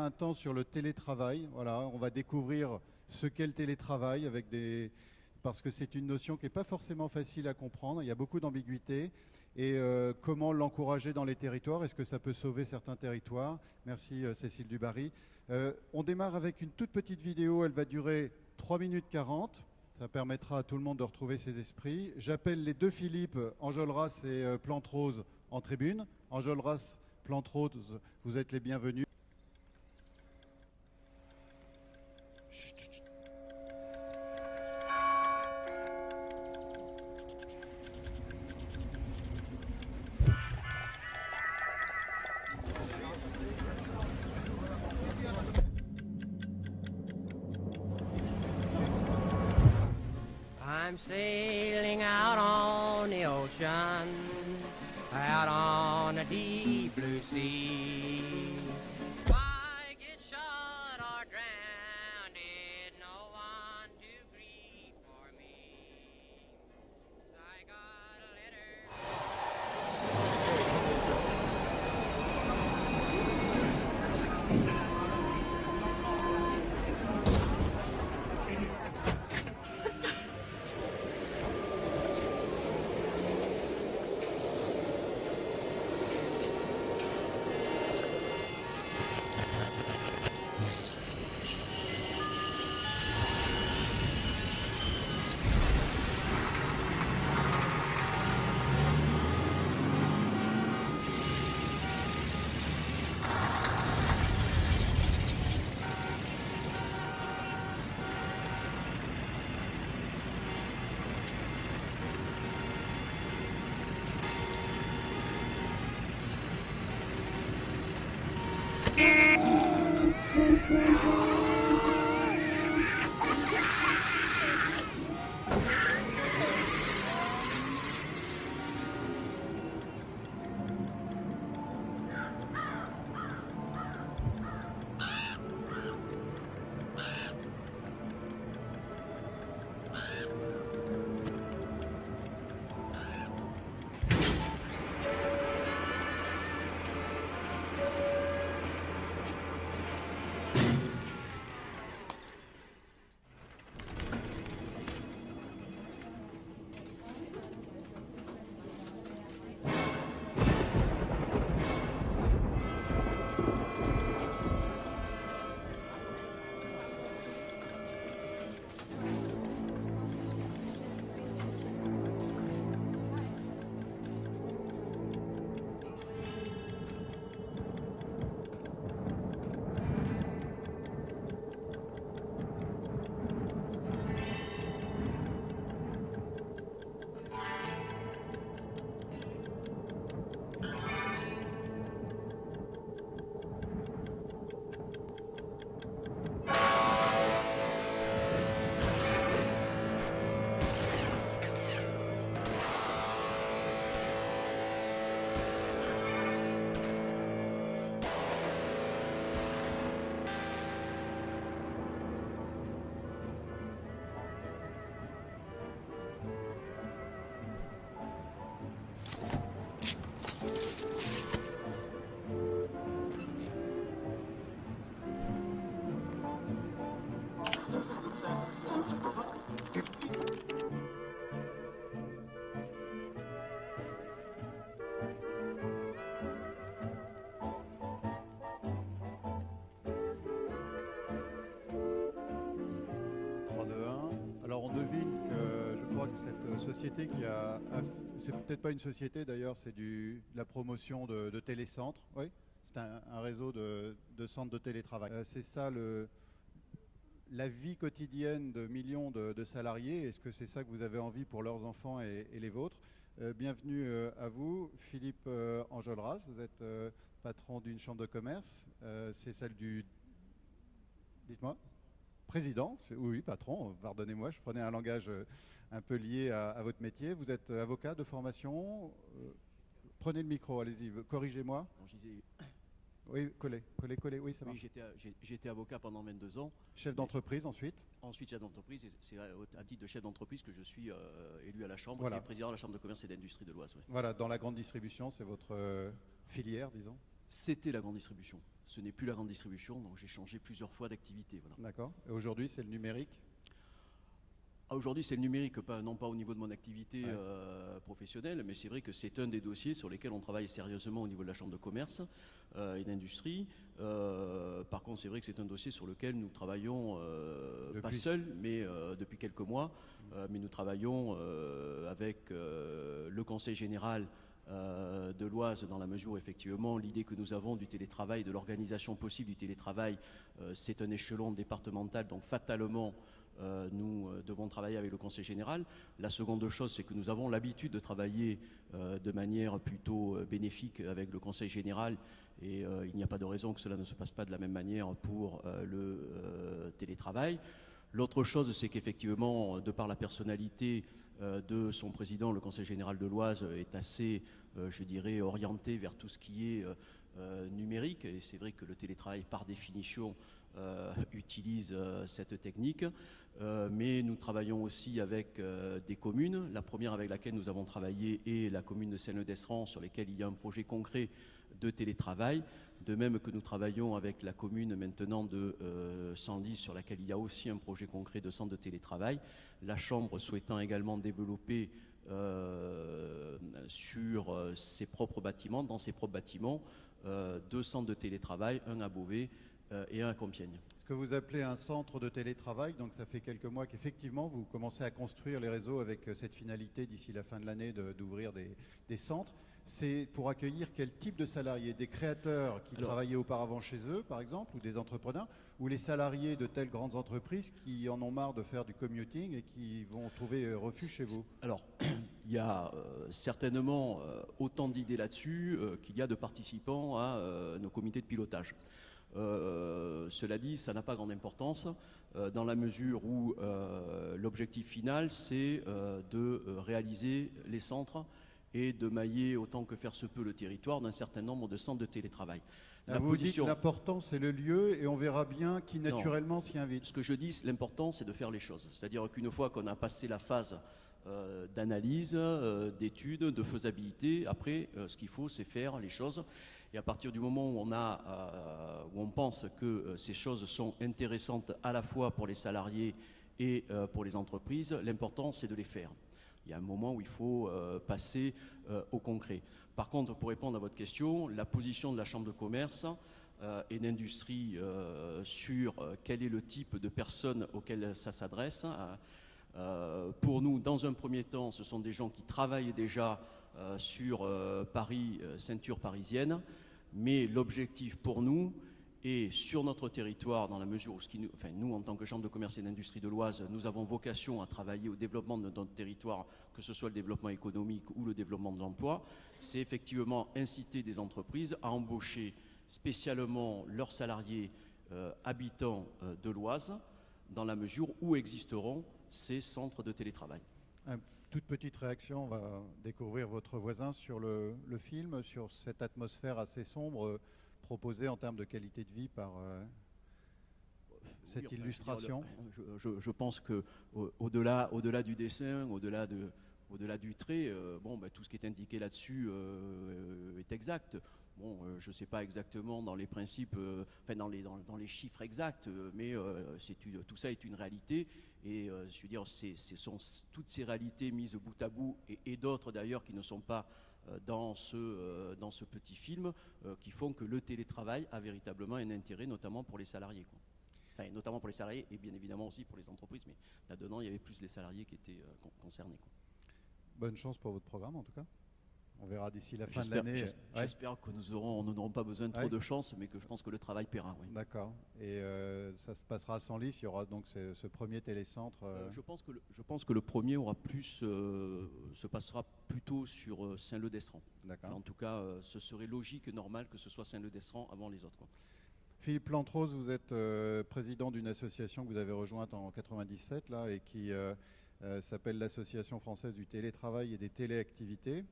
un temps sur le télétravail. Voilà, on va découvrir ce qu'est le télétravail parce que c'est une notion qui n'est pas forcément facile à comprendre. Il y a beaucoup d'ambiguïté. Et comment l'encourager dans les territoires? Est-ce que ça peut sauver certains territoires? Merci Cécile Dubarry. On démarre avec une toute petite vidéo. Elle va durer 3 minutes 40. Ça permettra à tout le monde de retrouver ses esprits. J'appelle les deux Philippe, Enjolras et Plante-Rose, en tribune. Enjolras, Plante-Rose, vous êtes les bienvenus. I'm sailing out on the ocean, out on the deep blue sea. If I get shot or drowned, no one to grieve for me. 'Cause I got a letter. Alors on devine que je crois que cette société c'est peut-être pas une société d'ailleurs, c'est de la promotion de télécentres. Oui, c'est un réseau de centres de télétravail. C'est ça la vie quotidienne de millions de salariés. Est-ce que c'est ça que vous avez envie pour leurs enfants et les vôtres? Bienvenue à vous, Philippe Enjolras. Vous êtes patron d'une chambre de commerce. C'est celle du... Dites-moi. Président, oui, patron, pardonnez-moi, je prenais un langage un peu lié à votre métier. Vous êtes avocat de formation. Prenez le micro, allez-y, corrigez-moi. Oui, collez, oui, ça marche. Oui, j'ai été avocat pendant 22 ans. Chef d'entreprise ensuite? Ensuite, chef d'entreprise, et c'est à titre de chef d'entreprise que je suis élu à la Chambre, voilà. Et président de la Chambre de commerce et d'industrie de l'Oise. Oui. Voilà, dans la grande distribution, c'est votre filière, disons? C'était la grande distribution. Ce n'est plus la grande distribution, donc j'ai changé plusieurs fois d'activité. Voilà. D'accord. Et aujourd'hui, c'est le numérique? Aujourd'hui, c'est le numérique, non pas au niveau de mon activité Ouais. professionnelle, mais c'est vrai que c'est un des dossiers sur lesquels on travaille sérieusement au niveau de la Chambre de commerce et d'industrie. Par contre, c'est vrai que c'est un dossier sur lequel nous travaillons, pas seuls, mais depuis quelques mois. Mais nous travaillons avec le Conseil général de l'Oise, dans la mesure où effectivement l'idée que nous avons du télétravail, de l'organisation possible du télétravail, c'est un échelon départemental, donc fatalement nous devons travailler avec le Conseil général. La seconde chose, c'est que nous avons l'habitude de travailler de manière plutôt bénéfique avec le Conseil général, et il n'y a pas de raison que cela ne se passe pas de la même manière pour le télétravail. L'autre chose, c'est qu'effectivement, de par la personnalité de son président, le Conseil général de l'Oise est assez, je dirais, orienté vers tout ce qui est numérique, et c'est vrai que le télétravail, par définition, utilise cette technique, mais nous travaillons aussi avec des communes. La première avec laquelle nous avons travaillé est la commune de Saint-Leu-d'Esserand, sur laquelle il y a un projet concret de télétravail, de même que nous travaillons avec la commune maintenant de Senlis, sur laquelle il y a aussi un projet concret de centre de télétravail, la Chambre souhaitant également développer sur ses propres bâtiments, dans ses propres bâtiments, 2 centres de télétravail, un à Beauvais et un à Compiègne. Ce que vous appelez un centre de télétravail, donc ça fait quelques mois qu'effectivement vous commencez à construire les réseaux avec cette finalité d'ici la fin de l'année d'ouvrir des centres. C'est pour accueillir quel type de salariés? Des créateurs qui travaillaient auparavant chez eux, par exemple, ou des entrepreneurs, ou les salariés de telles grandes entreprises qui en ont marre de faire du commuting et qui vont trouver refuge chez vous? Alors, il y a certainement autant d'idées là-dessus qu'il y a de participants à nos comités de pilotage. Cela dit, ça n'a pas grande importance dans la mesure où l'objectif final, c'est de réaliser les centres et de mailler autant que faire se peut le territoire d'un certain nombre de centres de télétravail. Vous dites l'important, c'est le lieu, et on verra bien qui naturellement s'y invite. Ce que je dis, l'important, c'est de faire les choses. C'est-à-dire qu'une fois qu'on a passé la phase d'analyse, d'étude, de faisabilité, après, ce qu'il faut, c'est faire les choses. Et à partir du moment où on pense que ces choses sont intéressantes à la fois pour les salariés et pour les entreprises, l'important, c'est de les faire. Il y a un moment où il faut passer au concret. Par contre, pour répondre à votre question, la position de la Chambre de commerce et d'industrie sur quel est le type de personnes auxquelles ça s'adresse, pour nous, dans un premier temps, ce sont des gens qui travaillent déjà sur Paris, ceinture parisienne, mais l'objectif pour nous est sur notre territoire, dans la mesure où nous, en tant que Chambre de commerce et d'industrie de l'Oise, nous avons vocation à travailler au développement de notre territoire, que ce soit le développement économique ou le développement de l'emploi, c'est effectivement inciter des entreprises à embaucher spécialement leurs salariés habitants de l'Oise, dans la mesure où existeront ces centres de télétravail. Toute petite réaction, on va découvrir votre voisin sur le film, sur cette atmosphère assez sombre proposée en termes de qualité de vie par cette illustration. Je pense que au-delà du dessin, au-delà du trait, tout ce qui est indiqué là-dessus est exact. Je ne sais pas exactement dans les principes, dans les chiffres exacts, mais tout ça est une réalité. Et je veux dire, ce sont toutes ces réalités mises bout à bout, et d'autres d'ailleurs qui ne sont pas dans ce petit film, qui font que le télétravail a véritablement un intérêt, notamment pour les salariés, quoi. Enfin, notamment pour les salariés et bien évidemment aussi pour les entreprises, mais là-dedans, il y avait plus les salariés qui étaient concernés, quoi. Bonne chance pour votre programme, en tout cas. On verra d'ici la fin de l'année. J'espère que nous n'aurons pas besoin de trop de chance, mais que je pense que le travail paiera. Oui. D'accord. Et ça se passera à Senlis. Il y aura donc ce premier télécentre. Je pense que le premier se passera plutôt sur Saint-Leu-d'Esserand. D'accord. En tout cas, ce serait logique et normal que ce soit Saint-Leu-d'Esserand avant les autres, quoi. Philippe Lantrose, vous êtes président d'une association que vous avez rejointe en 97 là, et qui s'appelle l'Association française du télétravail et des téléactivités.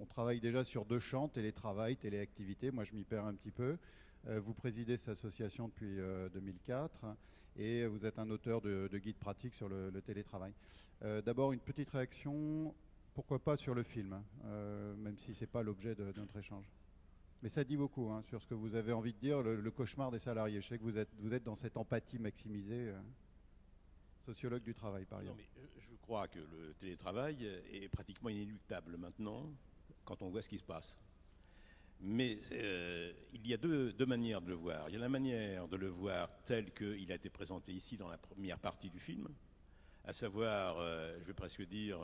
On travaille déjà sur 2 champs, télétravail, téléactivité. Moi, je m'y perds un petit peu. Vous présidez cette association depuis 2004 et vous êtes un auteur de guides pratiques sur le télétravail. D'abord, une petite réaction, pourquoi pas sur le film, même si ce n'est pas l'objet de notre échange. Mais ça dit beaucoup hein, sur ce que vous avez envie de dire, le cauchemar des salariés. Je sais que vous êtes dans cette empathie maximisée, sociologue du travail par exemple. Non, mais je crois que le télétravail est pratiquement inéluctable maintenant, quand on voit ce qui se passe. Mais il y a deux manières de le voir. Il y a la manière de le voir tel qu'il a été présenté ici dans la première partie du film, à savoir, je vais presque dire,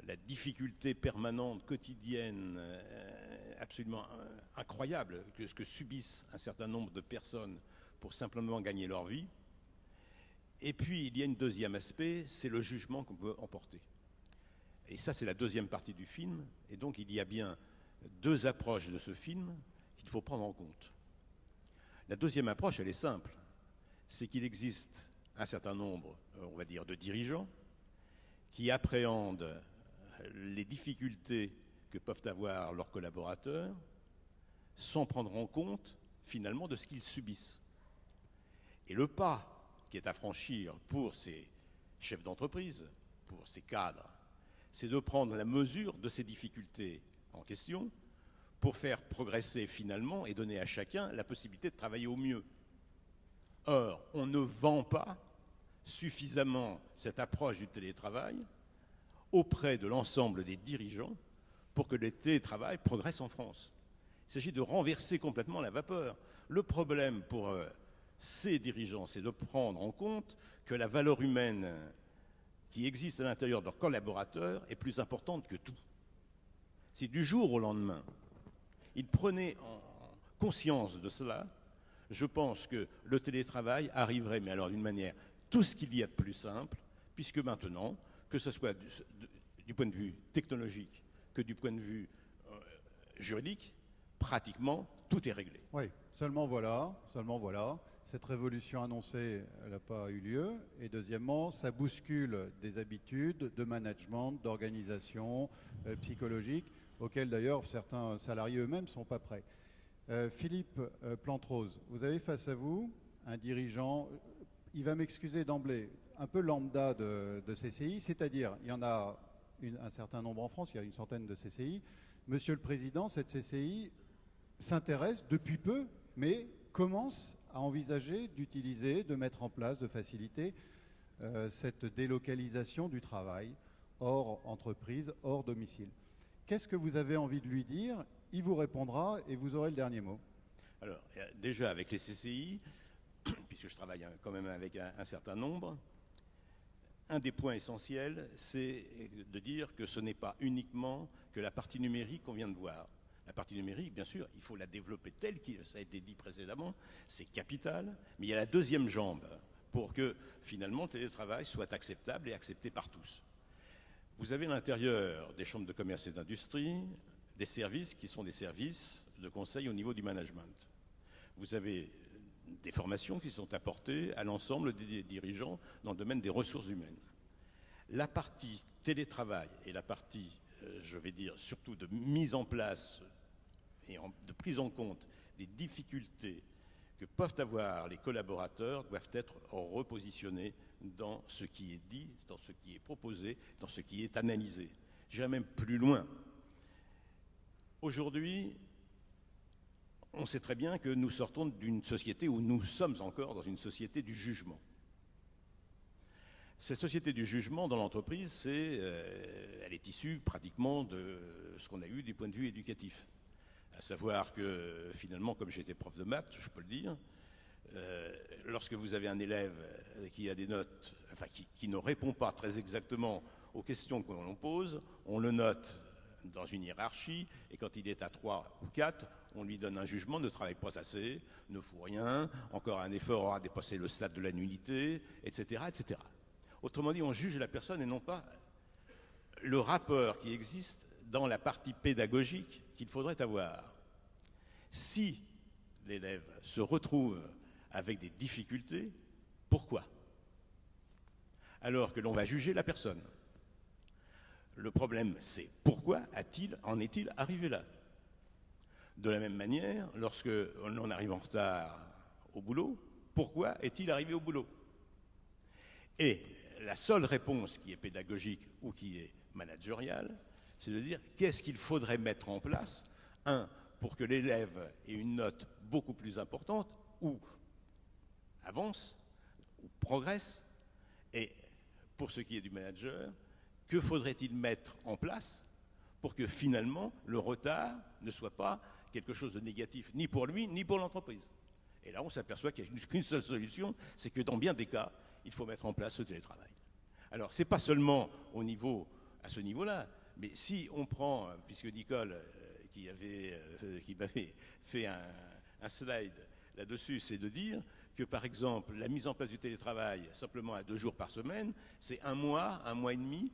la difficulté permanente, quotidienne, absolument incroyable, que ce que subissent un certain nombre de personnes pour simplement gagner leur vie. Et puis, il y a un deuxième aspect, c'est le jugement qu'on peut emporter. Et ça, c'est la deuxième partie du film. Et donc, il y a bien deux approches de ce film qu'il faut prendre en compte. La deuxième approche, elle est simple. C'est qu'il existe un certain nombre, on va dire, de dirigeants qui appréhendent les difficultés que peuvent avoir leurs collaborateurs sans prendre en compte, finalement, de ce qu'ils subissent. Et le pas qui est à franchir pour ces chefs d'entreprise, pour ces cadres, c'est de prendre la mesure de ces difficultés en question pour faire progresser finalement et donner à chacun la possibilité de travailler au mieux. Or, on ne vend pas suffisamment cette approche du télétravail auprès de l'ensemble des dirigeants pour que le télétravail progresse en France. Il s'agit de renverser complètement la vapeur. Le problème pour ces dirigeants, c'est de prendre en compte que la valeur humaine qui existe à l'intérieur de leurs collaborateurs est plus importante que tout. Si du jour au lendemain, ils prenaient conscience de cela, je pense que le télétravail arriverait, mais alors d'une manière tout ce qu'il y a de plus simple, puisque maintenant, que ce soit du point de vue technologique que du point de vue juridique, pratiquement tout est réglé. Oui, seulement voilà, cette révolution annoncée, elle n'a pas eu lieu. Et deuxièmement, ça bouscule des habitudes de management, d'organisation psychologique, auxquelles d'ailleurs certains salariés eux-mêmes ne sont pas prêts. Philippe Plantrose, vous avez face à vous un dirigeant, il va m'excuser d'emblée, un peu lambda de CCI, c'est-à-dire il y en a un certain nombre en France, il y a une centaine de CCI. Monsieur le Président, cette CCI s'intéresse depuis peu, mais commence à envisager d'utiliser, de mettre en place, de faciliter cette délocalisation du travail hors entreprise, hors domicile. Qu'est-ce que vous avez envie de lui dire? Il vous répondra et vous aurez le dernier mot. Alors, déjà avec les CCI, puisque je travaille quand même avec un certain nombre, un des points essentiels, c'est de dire que ce n'est pas uniquement que la partie numérique qu'on vient de voir. La partie numérique, bien sûr, il faut la développer telle que ça a été dit précédemment, c'est capital, mais il y a la deuxième jambe pour que finalement le télétravail soit acceptable et accepté par tous. Vous avez à l'intérieur des chambres de commerce et d'industrie des services qui sont des services de conseil au niveau du management. Vous avez des formations qui sont apportées à l'ensemble des dirigeants dans le domaine des ressources humaines. La partie télétravail et la partie, je vais dire, surtout de mise en place et de prise en compte des difficultés que peuvent avoir les collaborateurs doivent être repositionnés dans ce qui est dit, dans ce qui est proposé, dans ce qui est analysé. J'irai même plus loin. Aujourd'hui, on sait très bien que nous sortons d'une société où nous sommes encore dans une société du jugement. Cette société du jugement dans l'entreprise, elle est issue pratiquement de ce qu'on a eu du point de vue éducatif. À savoir que finalement, comme j'étais prof de maths, je peux le dire, lorsque vous avez un élève qui a des notes, enfin qui ne répond pas très exactement aux questions que l'on pose, on le note dans une hiérarchie, et quand il est à 3 ou 4, on lui donne un jugement, ne travaille pas assez, ne fout rien, encore un effort aura dépassé le stade de la nullité, etc., etc. Autrement dit, on juge la personne et non pas le rapport qui existe dans la partie pédagogique qu'il faudrait avoir. Si l'élève se retrouve avec des difficultés, pourquoi? Alors que l'on va juger la personne. Le problème, c'est pourquoi en est-il arrivé là? De la même manière, lorsque l'on arrive en retard au boulot, pourquoi est-il arrivé au boulot? Et la seule réponse qui est pédagogique ou qui est managériale, c'est de dire qu'est-ce qu'il faudrait mettre en place, pour que l'élève ait une note beaucoup plus importante, ou avance, ou progresse. Et pour ce qui est du manager, que faudrait-il mettre en place pour que finalement le retard ne soit pas quelque chose de négatif, ni pour lui, ni pour l'entreprise? Et là, on s'aperçoit qu'il n'y a qu'une seule solution, c'est que dans bien des cas, il faut mettre en place le télétravail. Alors, ce n'est pas seulement à ce niveau-là, mais si on prend, puisque Nicole, qui m'avait fait un slide là-dessus, c'est de dire que, par exemple, la mise en place du télétravail simplement à 2 jours par semaine, c'est un mois et demi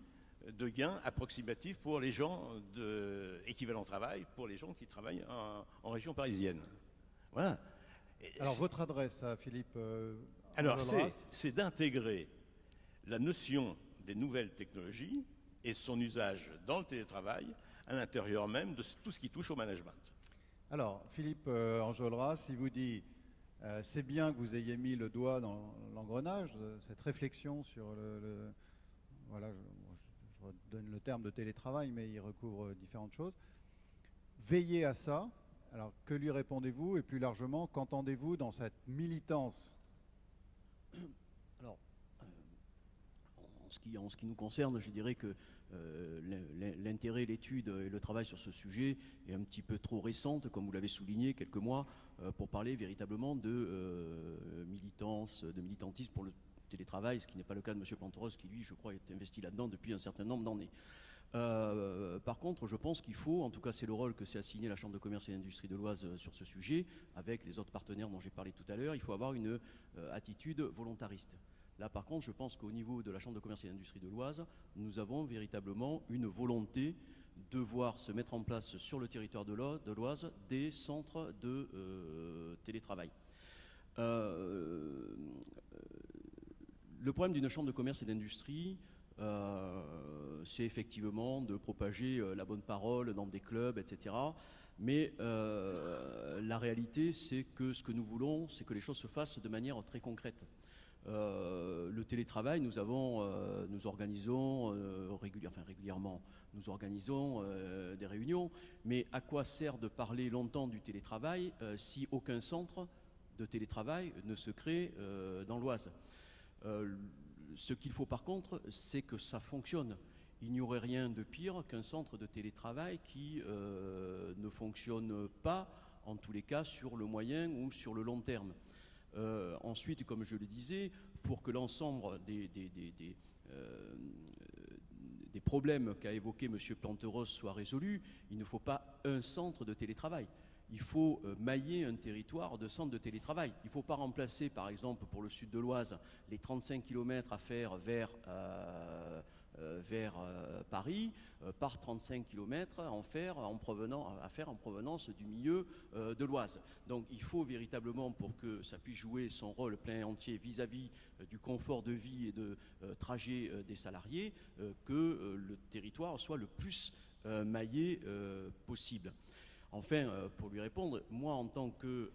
de gains approximatifs pour les gens équivalent travail, pour les gens qui travaillent en région parisienne. Voilà. Alors, votre adresse à Philippe alors, c'est d'intégrer la notion des nouvelles technologies et son usage dans le télétravail à l'intérieur même de tout ce qui touche au management. Alors, Philippe Enjolras, il vous dit c'est bien que vous ayez mis le doigt dans l'engrenage, cette réflexion sur voilà, je redonne le terme de télétravail, mais il recouvre différentes choses. Veillez à ça. Alors, que lui répondez-vous? Et plus largement, qu'entendez-vous dans cette militance? Alors, en ce qui nous concerne, je dirais que l'intérêt, l'étude et le travail sur ce sujet est un petit peu trop récente, comme vous l'avez souligné, quelques mois, pour parler véritablement de militantisme pour le télétravail, ce qui n'est pas le cas de M. Planteros, qui lui, je crois, est investi là-dedans depuis un certain nombre d'années. Par contre, je pense qu'il faut, en tout cas c'est le rôle que s'est assigné la Chambre de commerce et d'industrie de l'Oise sur ce sujet, avec les autres partenaires dont j'ai parlé tout à l'heure, il faut avoir une attitude volontariste. Là, par contre, je pense qu'au niveau de la Chambre de commerce et d'industrie de l'Oise, nous avons véritablement une volonté de voir se mettre en place sur le territoire de l'Oise des centres de télétravail. Le problème d'une Chambre de commerce et d'industrie, c'est effectivement de propager la bonne parole dans des clubs, etc. Mais la réalité, c'est que ce que nous voulons, c'est que les choses se fassent de manière très concrète. Le télétravail, nous organisons régulièrement, nous organisons des réunions, mais à quoi sert de parler longtemps du télétravail si aucun centre de télétravail ne se crée dans l'Oise? Ce qu'il faut par contre, c'est que ça fonctionne. Il n'y aurait rien de pire qu'un centre de télétravail qui ne fonctionne pas, en tous les cas, sur le moyen ou sur le long terme. Ensuite, comme je le disais, pour que l'ensemble des problèmes qu'a évoqué M. Planteros soient résolus, il ne faut pas un centre de télétravail. Il faut mailler un territoire de centres de télétravail. Il ne faut pas remplacer, par exemple, pour le sud de l'Oise, les 35 km à faire vers Paris par 35 km à faire en provenance du milieu de l'Oise. Donc il faut véritablement, pour que ça puisse jouer son rôle plein et entier vis-à-vis du confort de vie et de trajet des salariés, que le territoire soit le plus maillé possible. Enfin, pour lui répondre, moi en tant que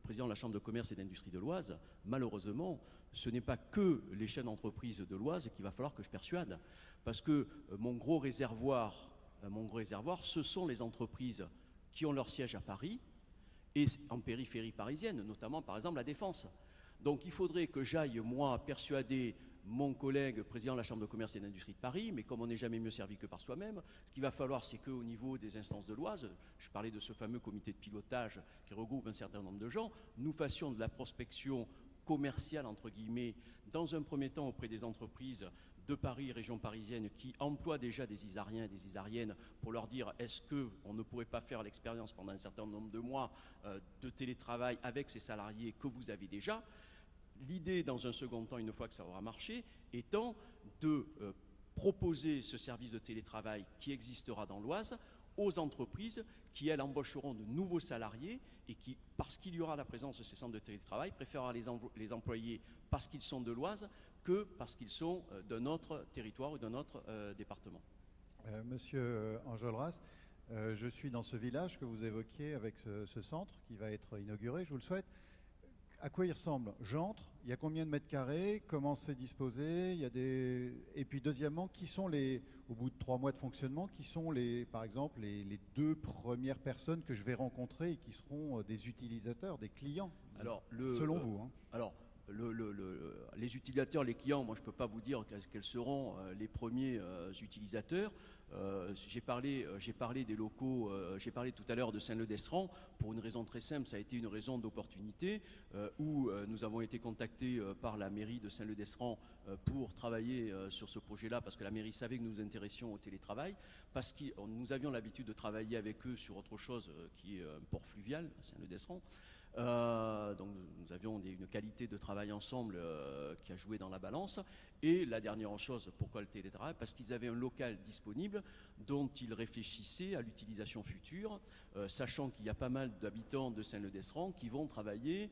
président de la Chambre de commerce et d'industrie de l'Oise, malheureusement, ce n'est pas que les chaînes d'entreprise de l'Oise qu'il va falloir que je persuade, parce que mon gros réservoir, ce sont les entreprises qui ont leur siège à Paris et en périphérie parisienne, notamment par exemple la Défense. Donc il faudrait que j'aille, moi, persuader mon collègue président de la Chambre de commerce et d'industrie de Paris, mais comme on n'est jamais mieux servi que par soi-même, ce qu'il va falloir, c'est qu'au niveau des instances de l'Oise, je parlais de ce fameux comité de pilotage qui regroupe un certain nombre de gens, nous fassions de la prospection commerciale, entre guillemets, dans un premier temps auprès des entreprises de Paris, région parisienne, qui emploient déjà des Isariens et des Isariennes pour leur dire est-ce qu'on ne pourrait pas faire l'expérience pendant un certain nombre de mois de télétravail avec ces salariés que vous avez déjà. L'idée, dans un second temps, une fois que ça aura marché, étant de proposer ce service de télétravail qui existera dans l'Oise aux entreprises qui, elles, embaucheront de nouveaux salariés et qui, parce qu'il y aura la présence de ces centres de télétravail, préférera les employer parce qu'ils sont de l'Oise que parce qu'ils sont d'un autre territoire ou d'un autre département. Monsieur Enjolras, je suis dans ce village que vous évoquiez avec ce centre qui va être inauguré, je vous le souhaite. à quoi il ressemble? J'entre, il y a combien de mètres carrés? Comment c'est disposé? Il y a des... Et puis deuxièmement, qui sont au bout de 3 mois de fonctionnement, qui sont par exemple, les 2 premières personnes que je vais rencontrer et qui seront des utilisateurs, des clients, Alors, selon vous, hein. Alors, les utilisateurs, les clients, moi je ne peux pas vous dire quels seront les premiers utilisateurs. J'ai parlé des locaux, j'ai parlé tout à l'heure de Saint-Leu-d'Estran pour une raison très simple, ça a été une raison d'opportunité où nous avons été contactés par la mairie de Saint-Leu-d'Estran pour travailler sur ce projet-là parce que la mairie savait que nous nous intéressions au télétravail, parce que nous avions l'habitude de travailler avec eux sur autre chose qui est un port fluvial à Saint-Leu-d'Estran. Donc nous avions une qualité de travail ensemble qui a joué dans la balance. Et la dernière chose, pourquoi le télétravail? Parce qu'ils avaient un local disponible dont ils réfléchissaient à l'utilisation future, sachant qu'il y a pas mal d'habitants de Saint-Leu-d'Estran qui vont travailler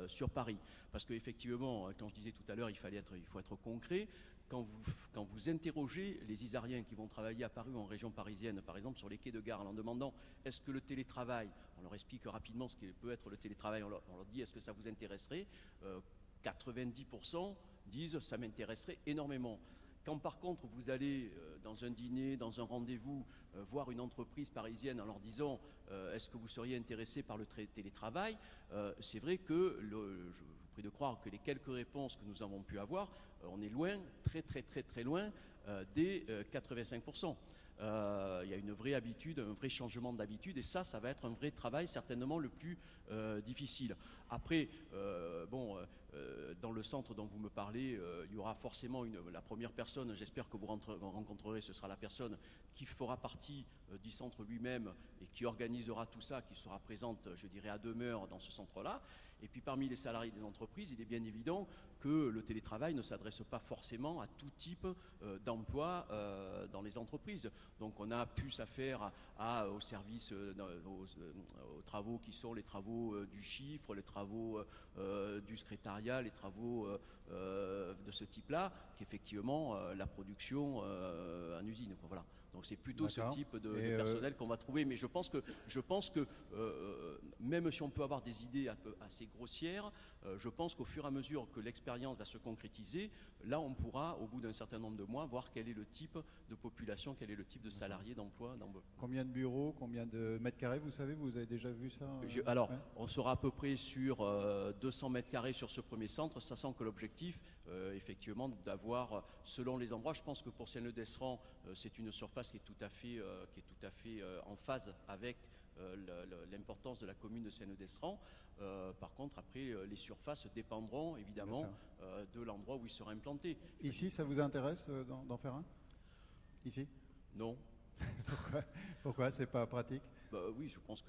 sur Paris. Parce qu'effectivement, quand je disais tout à l'heure, il faut être concret. Quand vous interrogez les Isariens qui vont travailler à Paris ou en région parisienne, par exemple sur les quais de gare, en leur demandant est-ce que le télétravail, on leur explique rapidement ce qui peut être le télétravail, on leur dit est-ce que ça vous intéresserait, 90% disent ça m'intéresserait énormément. Quand par contre vous allez dans un dîner, dans un rendez-vous, voir une entreprise parisienne en leur disant est-ce que vous seriez intéressé par le télétravail, c'est vrai que je vous prie de croire que les quelques réponses que nous avons pu avoir, on est loin, très loin des 85%. Il y a une vraie habitude, un vrai changement d'habitude, et ça va être un vrai travail, certainement le plus difficile. Après, dans le centre dont vous me parlez, il y aura forcément la première personne, j'espère que vous rencontrerez, ce sera la personne qui fera partie du centre lui-même et qui organisera tout ça, qui sera présente, je dirais, à demeure dans ce centre-là. Et puis parmi les salariés des entreprises, il est bien évident que le télétravail ne s'adresse pas forcément à tout type d'emploi dans les entreprises. Donc on a plus affaire aux services, aux travaux qui sont les travaux du chiffre, les travaux du secrétariat, les travaux de ce type-là, qu'effectivement la production en usine. Voilà. Donc c'est plutôt ce type de personnel qu'on va trouver. Mais je pense que même si on peut avoir des idées assez grossières, je pense qu'au fur et à mesure que l'expérience va se concrétiser, là on pourra, au bout d'un certain nombre de mois, voir quel est le type de population, quel est le type de salarié d'emploi. Combien de bureaux, combien de mètres carrés, vous savez, vous avez déjà vu ça? Alors, on sera à peu près sur 200 mètres carrés sur ce premier centre, sachant que l'objectif, effectivement, d'avoir, selon les endroits, je pense que pour Saint-Leu-d'Estran, c'est une surface qui est tout à fait en phase avec l'importance de la commune de Saint-Leu-d'Estran. Par contre, après, les surfaces dépendront évidemment de l'endroit où il sera implanté. Ici, ça vous intéresse d'en faire un? Ici? Non. Pourquoi? C'est pas pratique? Oui, je pense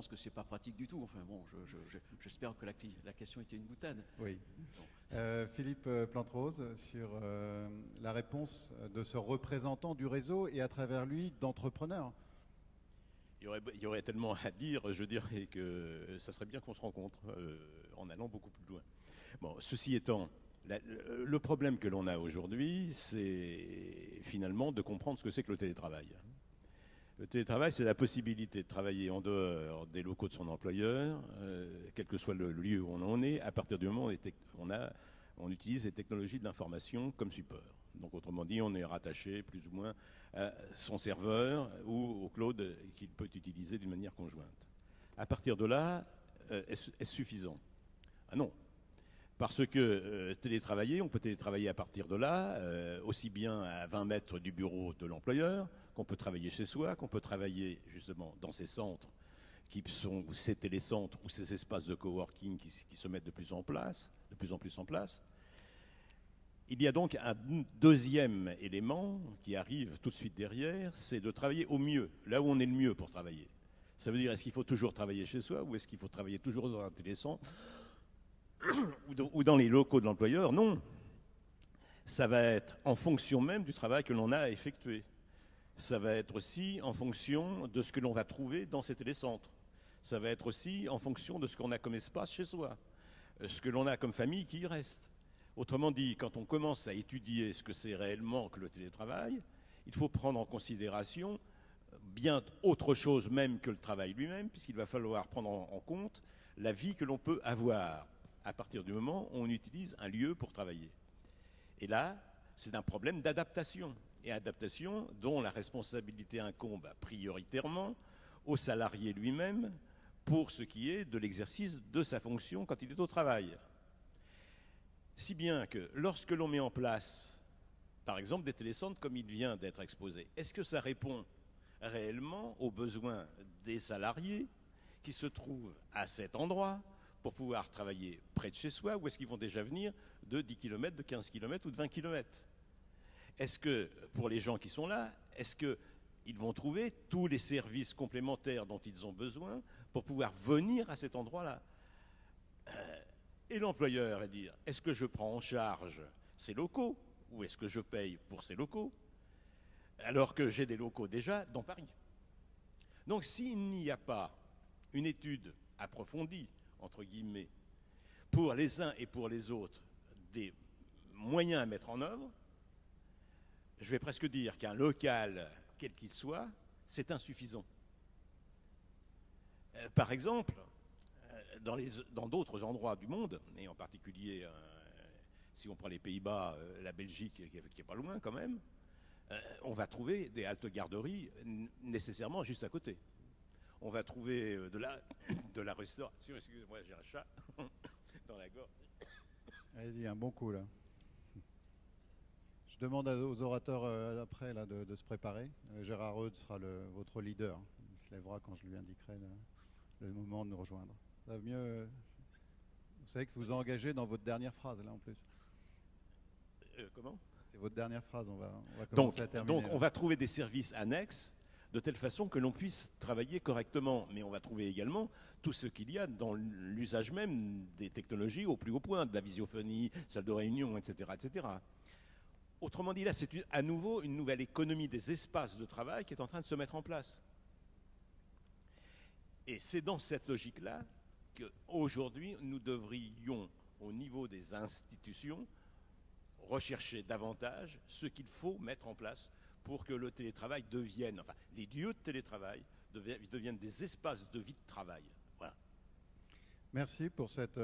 que c'est pas pratique du tout. Enfin bon, j'espère que la question était une boutade. Oui. Philippe Planterose, sur la réponse de ce représentant du réseau et à travers lui d'entrepreneurs. Il y aurait tellement à dire, je dirais que ça serait bien qu'on se rencontre en allant beaucoup plus loin. Bon, ceci étant, le problème que l'on a aujourd'hui, c'est finalement de comprendre ce que c'est que le télétravail. Le télétravail, c'est la possibilité de travailler en dehors des locaux de son employeur, quel que soit le lieu où on en est, à partir du moment où on utilise les technologies de l'information comme support. Donc autrement dit, on est rattaché plus ou moins à son serveur ou au cloud qu'il peut utiliser d'une manière conjointe. À partir de là, est-ce suffisant? Ah non. Parce que télétravailler, on peut télétravailler à partir de là, aussi bien à 20 mètres du bureau de l'employeur, qu'on peut travailler chez soi, qu'on peut travailler justement dans ces centres qui sont ces télécentres ou ces espaces de coworking qui se mettent de plus en plus en place. Il y a donc un deuxième élément qui arrive tout de suite derrière, c'est de travailler au mieux, là où on est le mieux pour travailler. Ça veut dire, est-ce qu'il faut toujours travailler chez soi ou est-ce qu'il faut travailler toujours dans un télécentre ou dans les locaux de l'employeur? Non. Ça va être en fonction même du travail que l'on a à effectuer. Ça va être aussi en fonction de ce que l'on va trouver dans ces télécentres. Ça va être aussi en fonction de ce qu'on a comme espace chez soi, ce que l'on a comme famille qui y reste. Autrement dit, quand on commence à étudier ce que c'est réellement que le télétravail, il faut prendre en considération bien autre chose même que le travail lui-même, puisqu'il va falloir prendre en compte la vie que l'on peut avoir à partir du moment où on utilise un lieu pour travailler. Et là, c'est un problème d'adaptation. Et adaptation dont la responsabilité incombe prioritairement au salarié lui-même pour ce qui est de l'exercice de sa fonction quand il est au travail. Si bien que lorsque l'on met en place, par exemple, des télécentres comme il vient d'être exposé, est-ce que ça répond réellement aux besoins des salariés qui se trouvent à cet endroit pour pouvoir travailler près de chez soi, ou est-ce qu'ils vont déjà venir de 10 km, de 15 km ou de 20 km? Est-ce que, pour les gens qui sont là, est-ce qu'ils vont trouver tous les services complémentaires dont ils ont besoin pour pouvoir venir à cet endroit-là? Et l'employeur va dire, est-ce que je prends en charge ces locaux ou est-ce que je paye pour ces locaux alors que j'ai des locaux déjà dans Paris? Donc s'il n'y a pas une étude approfondie, entre guillemets, pour les uns et pour les autres, des moyens à mettre en œuvre, je vais presque dire qu'un local, quel qu'il soit, c'est insuffisant. Par exemple, dans d'autres endroits du monde, et en particulier, si on prend les Pays-Bas, la Belgique, qui est pas loin quand même, on va trouver des haltes-garderies nécessairement juste à côté. On va trouver de la restauration. Excusez-moi, j'ai un chat dans la gorge. Allez-y, un bon coup là. Je demande aux orateurs après là, de se préparer. Gérard Eudes sera votre leader. Il se lèvera quand je lui indiquerai le moment de nous rejoindre. Ça va mieux. Vous savez que vous vous engagez dans votre dernière phrase là en plus. Comment? C'est votre dernière phrase, on va commencer à terminer. Donc on va trouver des services annexes de telle façon que l'on puisse travailler correctement. Mais on va trouver également tout ce qu'il y a dans l'usage même des technologies au plus haut point, de la visiophonie, salle de réunion, etc. etc. Autrement dit, là, c'est à nouveau une nouvelle économie des espaces de travail qui est en train de se mettre en place. Et c'est dans cette logique-là qu'aujourd'hui, nous devrions, au niveau des institutions, rechercher davantage ce qu'il faut mettre en place pour que le télétravail devienne, enfin, les lieux de télétravail deviennent des espaces de vie de travail. Voilà. Merci pour cette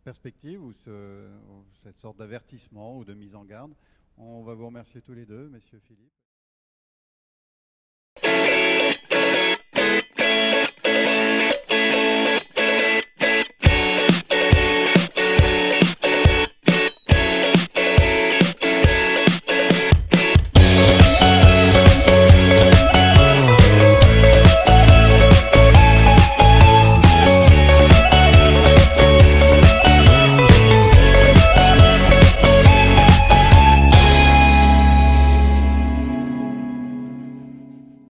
perspective ou cette sorte d'avertissement ou de mise en garde. On va vous remercier tous les deux, messieurs Philippe.